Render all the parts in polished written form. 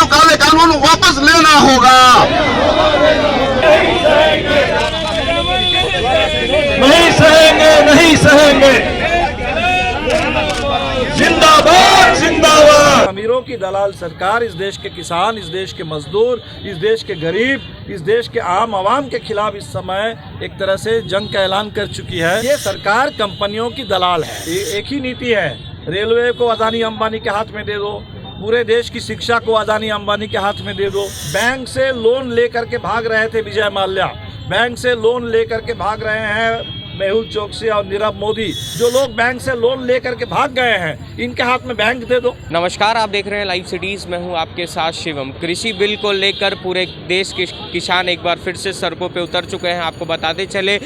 काले कानून वापस लेना होगा। नहीं सहेंगे, नहीं सहेंगे। जिंदाबाद, जिंदाबाद। अमीरों की दलाल सरकार इस देश के किसान, इस देश के मजदूर, इस देश के गरीब, इस देश के आम आवाम के खिलाफ इस समय एक तरह से जंग का ऐलान कर चुकी है। ये सरकार कंपनियों की दलाल है। एक ही नीति है, रेलवे को अदानी अंबानी के हाथ में दे दो, पूरे देश की शिक्षा को अदानी अंबानी के हाथ में दे दो। बैंक से लोन लेकर के भाग रहे थे विजय माल्या, बैंक से लोन लेकर के भाग रहे हैं मेहुल चोकसी और नीरव मोदी। जो लोग बैंक से लोन लेकर के भाग गए हैं, इनके हाथ में बैंक दे दो। नमस्कार, आप देख रहे हैं लाइव सिटीज। मैं हूं आपके साथ शिवम। कृषि बिल को लेकर पूरे देश के किसान एक बार फिर से सड़कों पे उतर चुके हैं। आपको बताते चले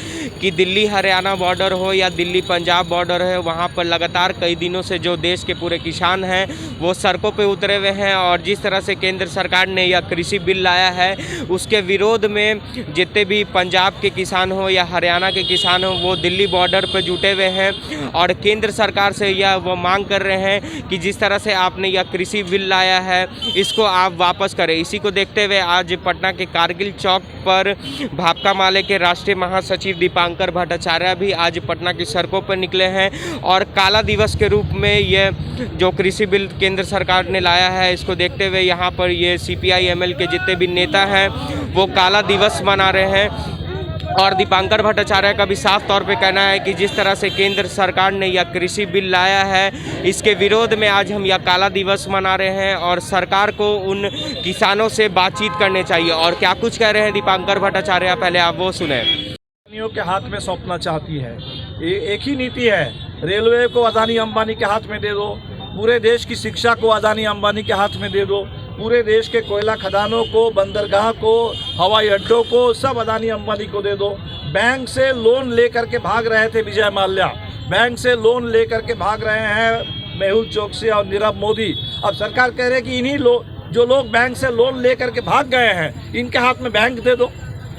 कि दिल्ली हरियाणा बॉर्डर हो या दिल्ली पंजाब बॉर्डर है, वहां पर लगातार कई दिनों से जो देश के पूरे किसान हैं वो सड़कों पे उतरे हुए हैं। और जिस तरह से केंद्र सरकार ने यह कृषि बिल लाया है, उसके विरोध में जितने भी पंजाब के किसान हो या हरियाणा के किसान हो, वो दिल्ली बॉर्डर पर जुटे हुए हैं और केंद्र सरकार से यह वो मांग कर रहे हैं कि जिस तरह से आपने यह कृषि बिल लाया है, इसको आप वापस करें। इसी को देखते हुए आज पटना के कारगिल चौक पर भाकपा माले के राष्ट्रीय महासचिव दीपांकर भट्टाचार्य भी आज पटना की सड़कों पर निकले हैं और काला दिवस के रूप में यह जो कृषि बिल केंद्र सरकार ने लाया है, इसको देखते हुए यहाँ पर ये CPI ML के जितने भी नेता हैं वो काला दिवस मना रहे हैं। और दीपांकर भट्टाचार्य का भी साफ तौर पे कहना है कि जिस तरह से केंद्र सरकार ने यह कृषि बिल लाया है, इसके विरोध में आज हम यह काला दिवस मना रहे हैं और सरकार को उन किसानों से बातचीत करनी चाहिए। और क्या कुछ कह रहे हैं दीपांकर भट्टाचार्य, पहले आप वो सुने। कंपनियों के हाथ में सौंपना चाहती है। एक ही नीति है, रेलवे को अदानी अंबानी के हाथ में दे दो, पूरे देश की शिक्षा को अदानी अंबानी के हाथ में दे दो, पूरे देश के कोयला खदानों को, बंदरगाह को, हवाई अड्डों को सब अदानी अंबानी को दे दो। बैंक से लोन लेकर के भाग रहे थे विजय माल्या, बैंक से लोन लेकर के भाग रहे हैं मेहुल चोकसी और नीरव मोदी। अब सरकार कह रही है कि इन्हीं जो लोग बैंक से लोन लेकर के भाग गए हैं, इनके हाथ में बैंक दे दो।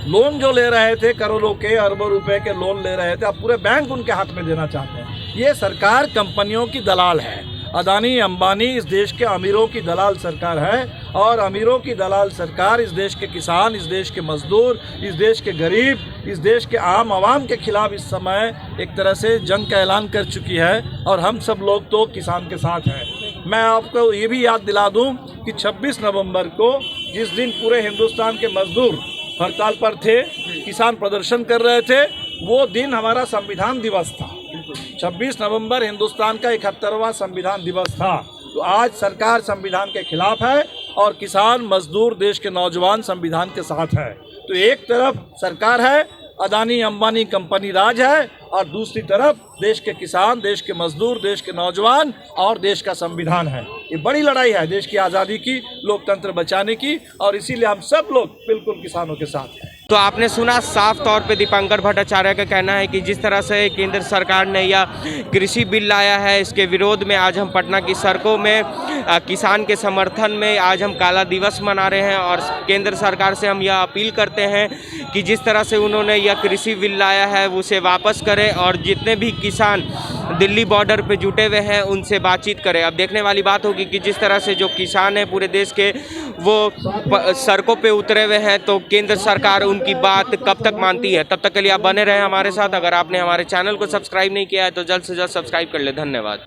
लोन जो ले रहे थे, करोड़ों के अरबों रुपए के लोन ले रहे थे, अब पूरे बैंक उनके हाथ में देना चाहते हैं। ये सरकार कंपनियों की दलाल है। अदानी अंबानी इस देश के अमीरों की दलाल सरकार है और अमीरों की दलाल सरकार इस देश के किसान, इस देश के मजदूर, इस देश के गरीब, इस देश के आम आवाम के खिलाफ इस समय एक तरह से जंग का ऐलान कर चुकी है और हम सब लोग तो किसान के साथ हैं। मैं आपको ये भी याद दिला दूं कि 26 नवंबर को जिस दिन पूरे हिंदुस्तान के मजदूर हड़ताल पर थे, किसान प्रदर्शन कर रहे थे, वो दिन हमारा संविधान दिवस था। 26 नवंबर हिंदुस्तान का 71वां संविधान दिवस था। तो आज सरकार संविधान के खिलाफ है और किसान मजदूर देश के नौजवान संविधान के साथ है। तो एक तरफ सरकार है, अदानी अंबानी कंपनी राज है, और दूसरी तरफ देश के किसान, देश के मजदूर, देश के नौजवान और देश का संविधान है। ये बड़ी लड़ाई है देश की आज़ादी की, लोकतंत्र बचाने की, और इसीलिए हम सब लोग बिल्कुल किसानों के साथ हैं। तो आपने सुना साफ तौर पे दीपांकर भट्टाचार्य का कहना है कि जिस तरह से केंद्र सरकार ने यह कृषि बिल लाया है, इसके विरोध में आज हम पटना की सड़कों में किसान के समर्थन में आज हम काला दिवस मना रहे हैं और केंद्र सरकार से हम यह अपील करते हैं कि जिस तरह से उन्होंने यह कृषि बिल लाया है उसे वापस करें और जितने भी किसान दिल्ली बॉर्डर पे जुटे हुए हैं उनसे बातचीत करें। अब देखने वाली बात होगी कि जिस तरह से जो किसान हैं पूरे देश के वो सड़कों पे उतरे हुए हैं, तो केंद्र सरकार उनकी बात कब तक मानती है। तब तक के लिए आप बने रहें हमारे साथ। अगर आपने हमारे चैनल को सब्सक्राइब नहीं किया है तो जल्द से जल्द सब्सक्राइब कर ले। धन्यवाद।